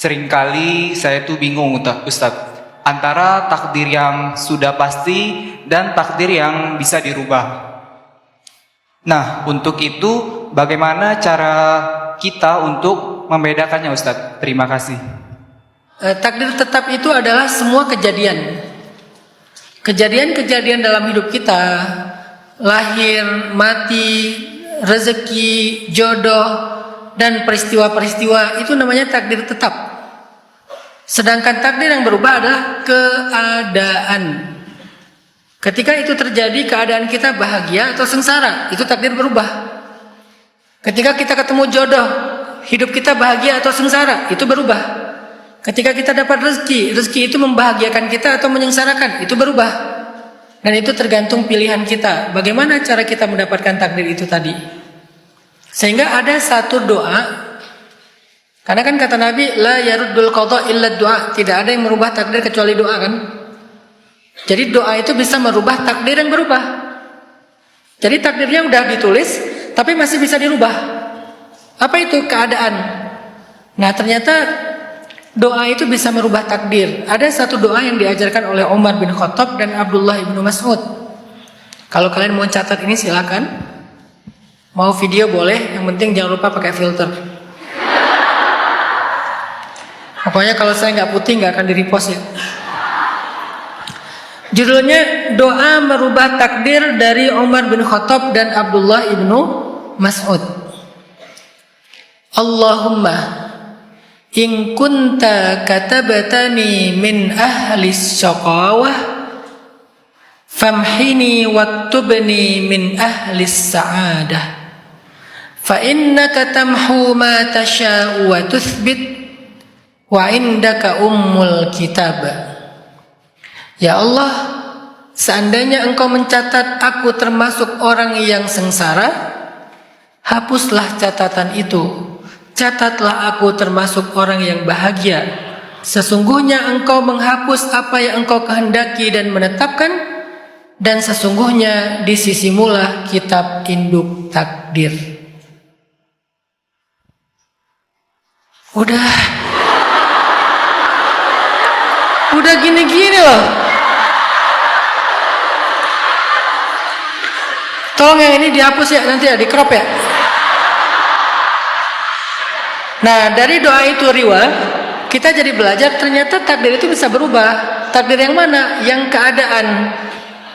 Seringkali saya tuh bingung Ustadz, antara takdir yang sudah pasti dan takdir yang bisa dirubah. Nah, untuk itu bagaimana cara kita untuk membedakannya Ustadz? Terima kasih. Takdir tetap itu adalah semua kejadian. Kejadian-kejadian dalam hidup kita, lahir, mati, rezeki, jodoh, dan peristiwa-peristiwa itu namanya takdir tetap. Sedangkan takdir yang berubah adalah keadaan. Ketika itu terjadi, keadaan kita bahagia atau sengsara, itu takdir berubah. Ketika kita ketemu jodoh, hidup kita bahagia atau sengsara, itu berubah. Ketika kita dapat rezeki, rezeki itu membahagiakan kita atau menyengsarakan, itu berubah. Dan itu tergantung pilihan kita. Bagaimana cara kita mendapatkan takdir itu tadi? Sehingga ada satu doa, karena kan kata Nabi, la yaruddul qadha illa doa, tidak ada yang merubah takdir kecuali doa kan? Jadi doa itu bisa merubah takdir yang berubah. Jadi takdirnya udah ditulis, tapi masih bisa dirubah. Apa itu? Keadaan. Nah ternyata doa itu bisa merubah takdir. Ada satu doa yang diajarkan oleh Umar bin Khattab dan Abdullah ibnu Mas'ud. Kalau kalian mau catat ini silakan. Mau video boleh, yang penting jangan lupa pakai filter. Pokoknya kalau saya nggak putih nggak akan di-repost ya. Judulnya Doa Merubah Takdir dari Umar bin Khattab dan Abdullah ibnu Mas'ud. Allahumma in kunta katabatani min ahlis syaqawah famhini waktubni min ahlis sa'adah fa innaka tamhu ma tasha'u wa tuthbit wa indaka ummul kitab. Ya Allah, seandainya engkau mencatat aku termasuk orang yang sengsara, hapuslah catatan itu. Catatlah aku termasuk orang yang bahagia. Sesungguhnya engkau menghapus apa yang engkau kehendaki dan menetapkan, dan sesungguhnya di sisimulah kitab induk takdir. Udah gini-gini loh. Tolong yang ini dihapus ya, nanti ya, di crop ya. Nah dari doa itu Riwa, kita jadi belajar ternyata takdir itu bisa berubah. Takdir yang mana? Yang keadaan.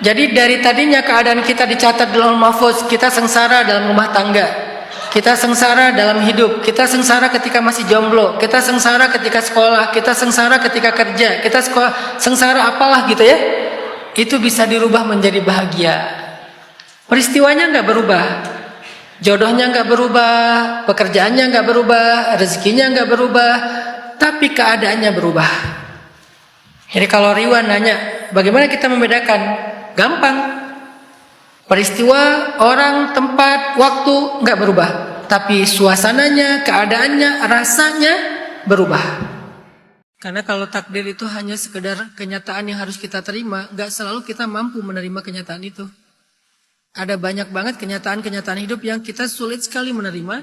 Jadi dari tadinya keadaan kita dicatat dalam mahfuz, kita sengsara dalam rumah tangga, kita sengsara dalam hidup, kita sengsara ketika masih jomblo, kita sengsara ketika sekolah, kita sengsara ketika kerja, kita sengsara apalah gitu ya. Itu bisa dirubah menjadi bahagia. Peristiwanya nggak berubah, jodohnya nggak berubah, pekerjaannya nggak berubah, rezekinya nggak berubah, tapi keadaannya berubah. Jadi kalau Riwan nanya, bagaimana kita membedakan? Gampang. Peristiwa, orang, tempat, waktu nggak berubah, tapi suasananya, keadaannya, rasanya berubah. Karena kalau takdir itu hanya sekedar kenyataan yang harus kita terima, nggak selalu kita mampu menerima kenyataan itu. Ada banyak banget kenyataan-kenyataan hidup yang kita sulit sekali menerima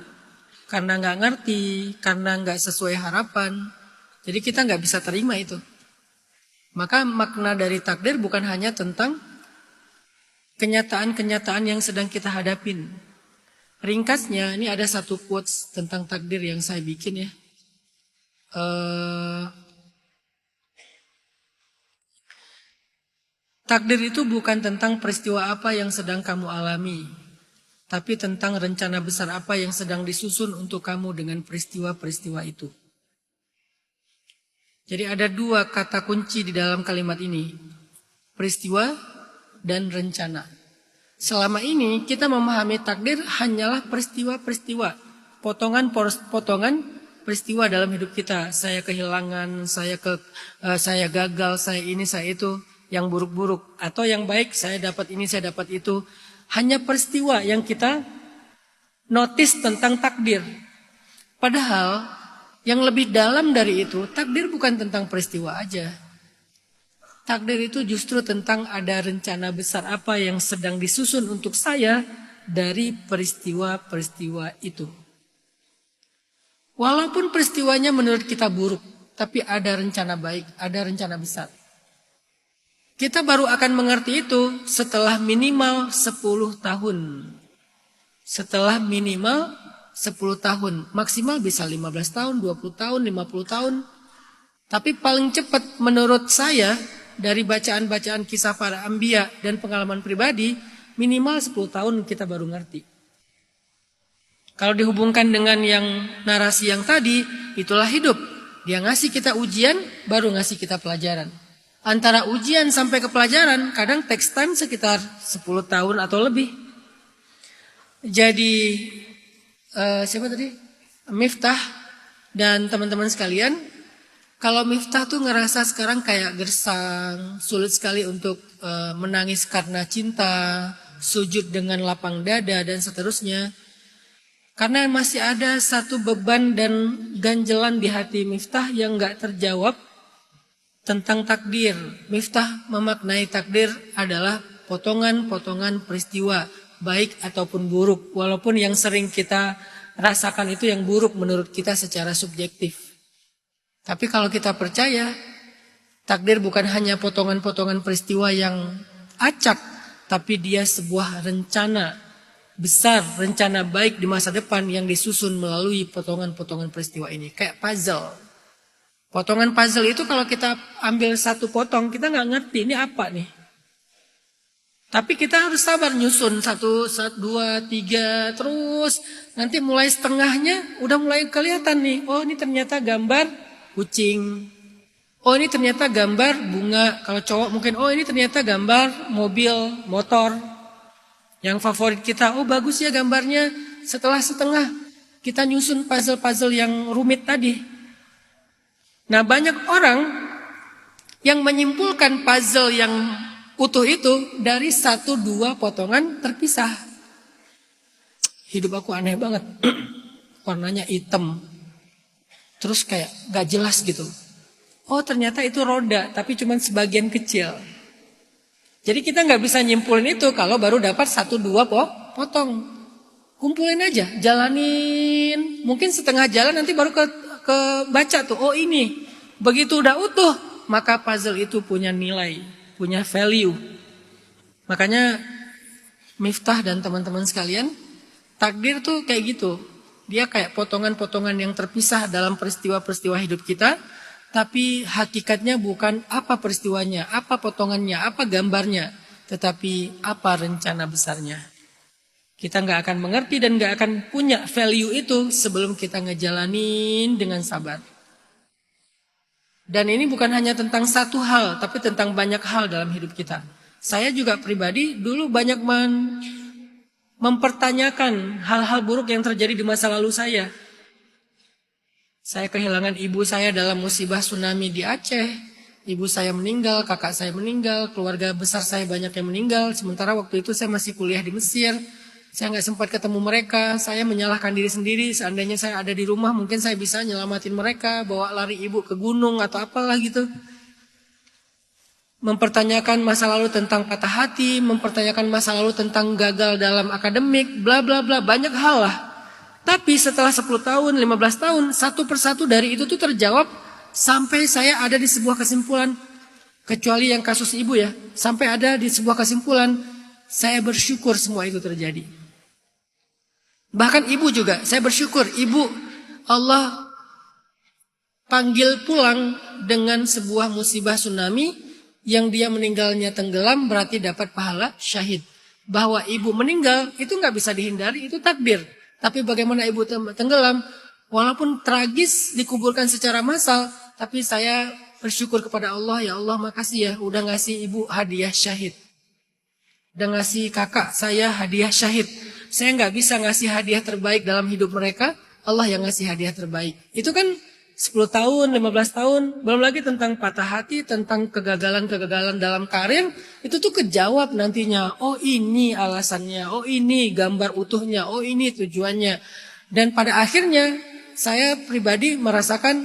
karena nggak ngerti, karena nggak sesuai harapan. Jadi kita nggak bisa terima itu. Maka makna dari takdir bukan hanya tentang kenyataan-kenyataan yang sedang kita hadapin. Ringkasnya, ini ada satu quotes tentang takdir yang saya bikin ya. Takdir itu bukan tentang peristiwa apa yang sedang kamu alami, tapi tentang rencana besar apa yang sedang disusun untuk kamu dengan peristiwa-peristiwa itu. Jadi ada dua kata kunci di dalam kalimat ini, peristiwa dan rencana. Selama ini kita memahami takdir hanyalah peristiwa-peristiwa, potongan-potongan peristiwa dalam hidup kita. Saya kehilangan, saya gagal, saya ini, saya itu. Yang buruk-buruk atau yang baik, saya dapat ini, saya dapat itu. Hanya peristiwa yang kita notice tentang takdir. Padahal yang lebih dalam dari itu, takdir bukan tentang peristiwa aja. Takdir itu justru tentang ada rencana besar apa yang sedang disusun untuk saya dari peristiwa-peristiwa itu. Walaupun peristiwanya menurut kita buruk, tapi ada rencana baik, ada rencana besar. Kita baru akan mengerti itu setelah minimal 10 tahun. Setelah minimal 10 tahun, maksimal bisa 15 tahun, 20 tahun, 50 tahun. Tapi paling cepat menurut saya dari bacaan-bacaan kisah para anbiya dan pengalaman pribadi, minimal 10 tahun kita baru ngerti. Kalau dihubungkan dengan yang narasi yang tadi, itulah hidup. Dia ngasih kita ujian, baru ngasih kita pelajaran. Antara ujian sampai ke pelajaran, kadang takes time sekitar 10 tahun atau lebih. Jadi, siapa tadi? Miftah dan teman-teman sekalian, kalau Miftah tuh ngerasa sekarang kayak gersang, sulit sekali untuk menangis karena cinta, sujud dengan lapang dada dan seterusnya. Karena masih ada satu beban dan ganjelan di hati Miftah yang gak terjawab tentang takdir. Miftah memaknai takdir adalah potongan-potongan peristiwa, baik ataupun buruk. Walaupun yang sering kita rasakan itu yang buruk menurut kita secara subjektif. Tapi kalau kita percaya, takdir bukan hanya potongan-potongan peristiwa yang acak, tapi dia sebuah rencana besar, rencana baik di masa depan yang disusun melalui potongan-potongan peristiwa ini. Kayak puzzle. Potongan puzzle itu kalau kita ambil satu potong, kita nggak ngerti ini apa nih. Tapi kita harus sabar nyusun 1, 2, 3, terus nanti mulai setengahnya udah mulai kelihatan nih. Oh, ini ternyata gambar kucing. Oh, ini ternyata gambar bunga. Kalau cowok mungkin, oh ini ternyata gambar mobil, motor. Yang favorit kita, oh bagus ya gambarnya. Setelah setengah kita nyusun puzzle-puzzle yang rumit tadi. Nah, banyak orang yang menyimpulkan puzzle yang utuh itu dari 1-2 potongan terpisah. Hidup aku aneh banget. Warnanya hitam. Terus kayak gak jelas gitu. Oh ternyata itu roda, tapi cuma sebagian kecil. Jadi kita nggak bisa nyimpulin itu kalau baru dapat 1-2 potong. Kumpulin aja, jalanin. Mungkin setengah jalan nanti baru ke baca tuh. Oh ini, begitu udah utuh, maka puzzle itu punya nilai, punya value. Makanya Miftah dan teman-teman sekalian, takdir tuh kayak gitu. Dia kayak potongan-potongan yang terpisah dalam peristiwa-peristiwa hidup kita. Tapi hakikatnya bukan apa peristiwanya, apa potongannya, apa gambarnya. Tetapi apa rencana besarnya. Kita nggak akan mengerti dan nggak akan punya value itu sebelum kita ngejalanin dengan sabar. Dan ini bukan hanya tentang satu hal, tapi tentang banyak hal dalam hidup kita. Saya juga pribadi dulu banyak mempertanyakan hal-hal buruk yang terjadi di masa lalu saya. Saya kehilangan ibu saya dalam musibah tsunami di Aceh. Ibu saya meninggal, kakak saya meninggal, keluarga besar saya banyak yang meninggal. Sementara waktu itu saya masih kuliah di Mesir. Saya nggak sempat ketemu mereka. Saya menyalahkan diri sendiri. Seandainya saya ada di rumah, mungkin saya bisa nyelamatin mereka, bawa lari ibu ke gunung atau apalah gitu. Mempertanyakan masa lalu tentang patah hati, mempertanyakan masa lalu tentang gagal dalam akademik, bla bla bla, banyak hal lah. Tapi setelah 10 tahun, 15 tahun, satu persatu dari itu tuh terjawab sampai saya ada di sebuah kesimpulan. Kecuali yang kasus ibu ya, sampai ada di sebuah kesimpulan, saya bersyukur semua itu terjadi. Bahkan ibu juga, saya bersyukur ibu Allah panggil pulang dengan sebuah musibah tsunami yang dia meninggalnya tenggelam berarti dapat pahala syahid. Bahwa ibu meninggal itu nggak bisa dihindari, itu takdir. Tapi bagaimana ibu tenggelam, walaupun tragis dikuburkan secara massal, tapi saya bersyukur kepada Allah, ya Allah makasih ya udah ngasih ibu hadiah syahid. Udah ngasih kakak saya hadiah syahid. Saya nggak bisa ngasih hadiah terbaik dalam hidup mereka, Allah yang ngasih hadiah terbaik. Itu kan 10 tahun, 15 tahun, belum lagi tentang patah hati, tentang kegagalan-kegagalan dalam karir, itu tuh kejawab nantinya. Oh ini alasannya, oh ini gambar utuhnya, oh ini tujuannya. Dan pada akhirnya saya pribadi merasakan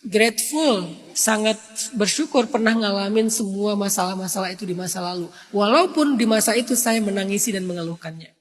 grateful, sangat bersyukur pernah ngalamin semua masalah-masalah itu di masa lalu. Walaupun di masa itu saya menangisi dan mengeluhkannya.